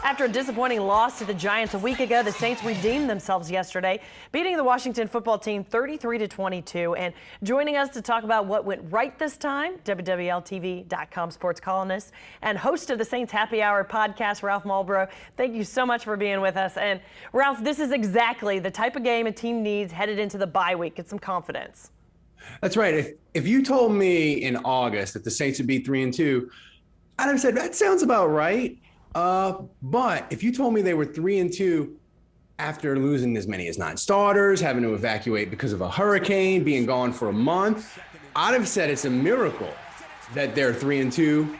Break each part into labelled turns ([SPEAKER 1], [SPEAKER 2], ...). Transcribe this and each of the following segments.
[SPEAKER 1] After a disappointing loss to the Giants a week ago, the Saints redeemed themselves yesterday, beating the Washington football team 33-22. And joining us to talk about what went right this time, WWLTV.com sports columnist and host of the Saints Happy Hour podcast, Ralph Malbrough. Thank you so much for being with us. And Ralph, this is exactly the type of game a team needs headed into the bye week. Get some confidence.
[SPEAKER 2] That's right. If you told me in August that the Saints would be 3-2, I'd have said that sounds about right. But if you told me they were 3-2 after losing as many as 9 starters, having to evacuate because of a hurricane, being gone for a month, I'd have said it's a miracle that they're 3-2.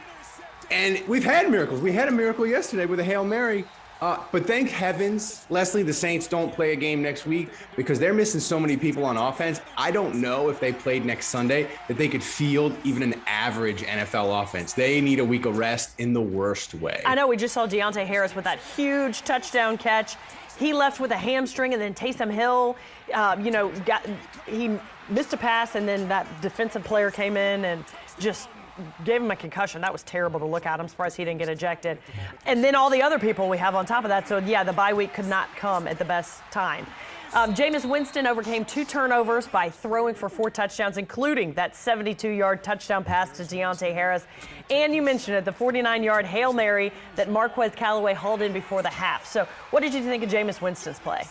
[SPEAKER 2] And we've had miracles. We had a miracle yesterday with a Hail Mary. But thank heavens, Leslie, the Saints don't play a game next week because they're missing so many people on offense. I don't know if they played next Sunday that they could field even an average NFL offense. They need a week of rest in the worst way.
[SPEAKER 1] I know we just saw Deontay Harris with that huge touchdown catch. He left with a hamstring, and then Taysom Hill, he missed a pass, and then that defensive player came in and just gave him a concussion. That was terrible to look at. I'm surprised he didn't get ejected. And then all the other people we have on top of that. So, yeah, the bye week could not come at the best time. Jameis Winston overcame 2 turnovers by throwing for 4 touchdowns, including that 72-yard touchdown pass to Deontay Harris. And you mentioned it, the 49-yard Hail Mary that Marquez Callaway hauled in before the half. So what did you think of Jameis Winston's play?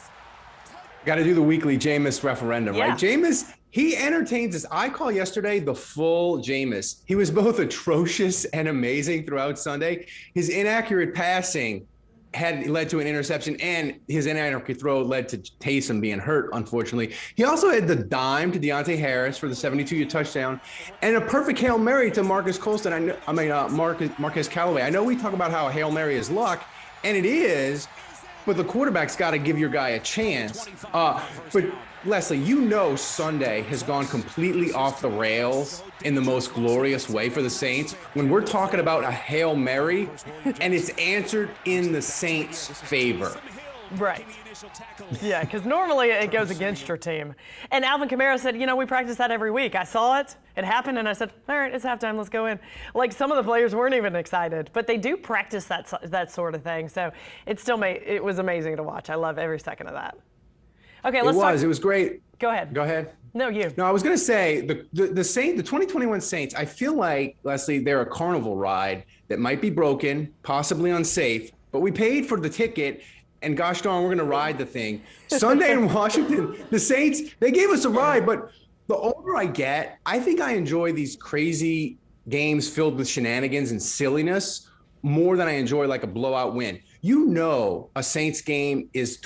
[SPEAKER 2] Got to do the weekly Jameis referendum,
[SPEAKER 1] yeah.
[SPEAKER 2] Right? Jameis, he entertains us. I call yesterday the full Jameis. He was both atrocious and amazing throughout Sunday. His inaccurate passing had led to an interception, and his inaccurate throw led to Taysom being hurt, unfortunately. He also had the dime to Deontay Harris for the 72-yard touchdown and a perfect Hail Mary to Marcus Callaway. I know we talk about how a Hail Mary is luck, and it is, but the quarterback's got to give your guy a chance. But Leslie, Sunday has gone completely off the rails in the most glorious way for the Saints when we're talking about a Hail Mary and it's answered in the Saints' favor.
[SPEAKER 1] Right. Yeah, because normally it goes against your team. And Alvin Kamara said, we practice that every week. I saw it. It happened, and I said, all right, it's halftime. Let's go in. Like, some of the players weren't even excited, but they do practice that sort of thing. So it was amazing to watch. I love every second of that. Okay, let's talk.
[SPEAKER 2] It was great.
[SPEAKER 1] Go ahead.
[SPEAKER 2] Go ahead.
[SPEAKER 1] No, you.
[SPEAKER 2] No, I was going to say the 2021 Saints, I feel like, Leslie, they're a carnival ride that might be broken, possibly unsafe, but we paid for the ticket, and gosh darn, we're going to ride the thing. Sunday in Washington, the Saints, they gave us a ride, but the older I get, I think I enjoy these crazy games filled with shenanigans and silliness more than I enjoy like a blowout win. A Saints game has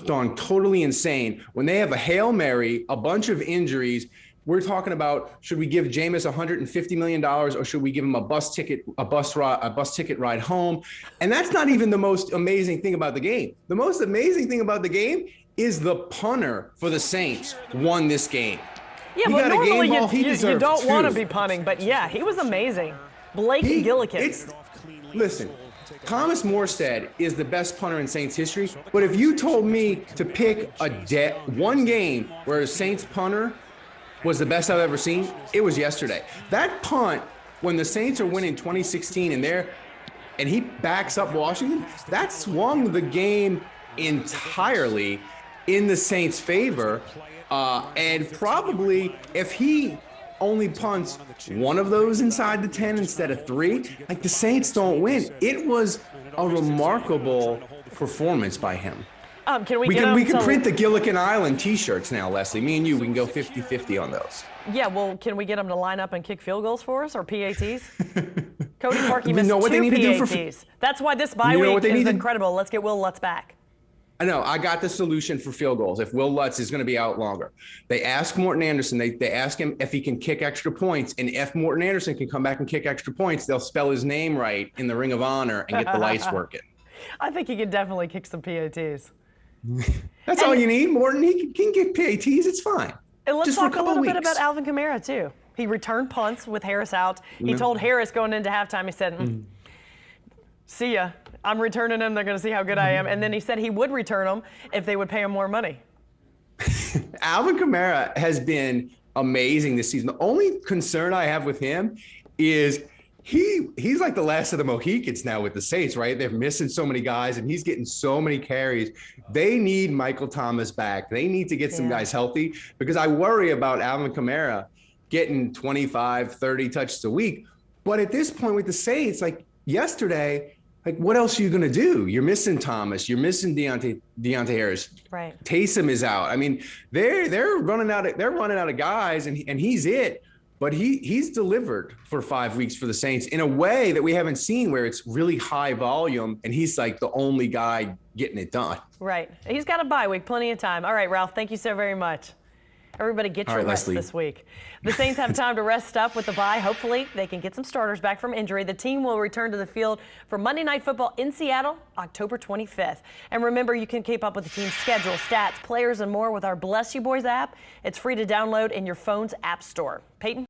[SPEAKER 2] gone totally insane when they have a Hail Mary, a bunch of injuries. We're talking about, should we give Jameis $150 million or should we give him a bus ticket ride home? And that's not even the most amazing thing about the game. The most amazing thing about the game is the punter for the Saints won this game.
[SPEAKER 1] Yeah, but normally you don't want to be punting, but yeah, he was amazing. Blake Gillikin.
[SPEAKER 2] Listen, Thomas Morstead is the best punter in Saints history, but if you told me to pick one game where a Saints punter was the best I've ever seen, it was yesterday. That punt, when the Saints are winning 2016 and he backs up Washington, that swung the game entirely in the Saints' favor. And probably if he only punts one of those inside the 10 instead of 3, like, the Saints don't win. It was a remarkable performance by him.
[SPEAKER 1] We
[SPEAKER 2] can print the Gillikin Island t-shirts now, Leslie. Me and you, we can go 50-50 on those.
[SPEAKER 1] Yeah, well, can we get them to line up and kick field goals for us or PATs? Cody Parkey missed 2 PATs. That's why this bye week is incredible. Let's get Will Lutz back.
[SPEAKER 2] I know. I got the solution for field goals if Will Lutz is going to be out longer. They ask Morten Anderson. They ask him if he can kick extra points. And if Morten Anderson can come back and kick extra points, they'll spell his name right in the Ring of Honor and get the lights working.
[SPEAKER 1] I think he can definitely kick some PATs.
[SPEAKER 2] That's all you need, Morten. He can get PATs. It's fine.
[SPEAKER 1] And let's talk a little bit about Alvin Kamara, too. He returned punts with Harris out. He told Harris going into halftime, he said, see ya. I'm returning them. They're going to see how good I am. And then he said he would return them if they would pay him more money.
[SPEAKER 2] Alvin Kamara has been amazing this season. The only concern I have with him is he's like the last of the Mohicans now with the Saints, right? They're missing so many guys, and he's getting so many carries. They need Michael Thomas back. They need to get some guys healthy, because I worry about Alvin Kamara getting 25, 30 touches a week. But at this point with the Saints, like yesterday, like what else are you going to do? You're missing Thomas. You're missing Deontay Harris.
[SPEAKER 1] Right.
[SPEAKER 2] Taysom is out. I mean, they're running out of guys, and he's it. But he's delivered for 5 weeks for the Saints in a way that we haven't seen, where it's really high volume, and he's like the only guy getting it done.
[SPEAKER 1] Right. He's got a bye week, plenty of time. All right, Ralph, thank you so very much. Everybody get your rest this week. The Saints have time to rest up with the bye. Hopefully they can get some starters back from injury. The team will return to the field for Monday Night Football in Seattle, October 25th. And remember, you can keep up with the team's schedule, stats, players, and more with our Bless You Boys app. It's free to download in your phone's app store. Peyton?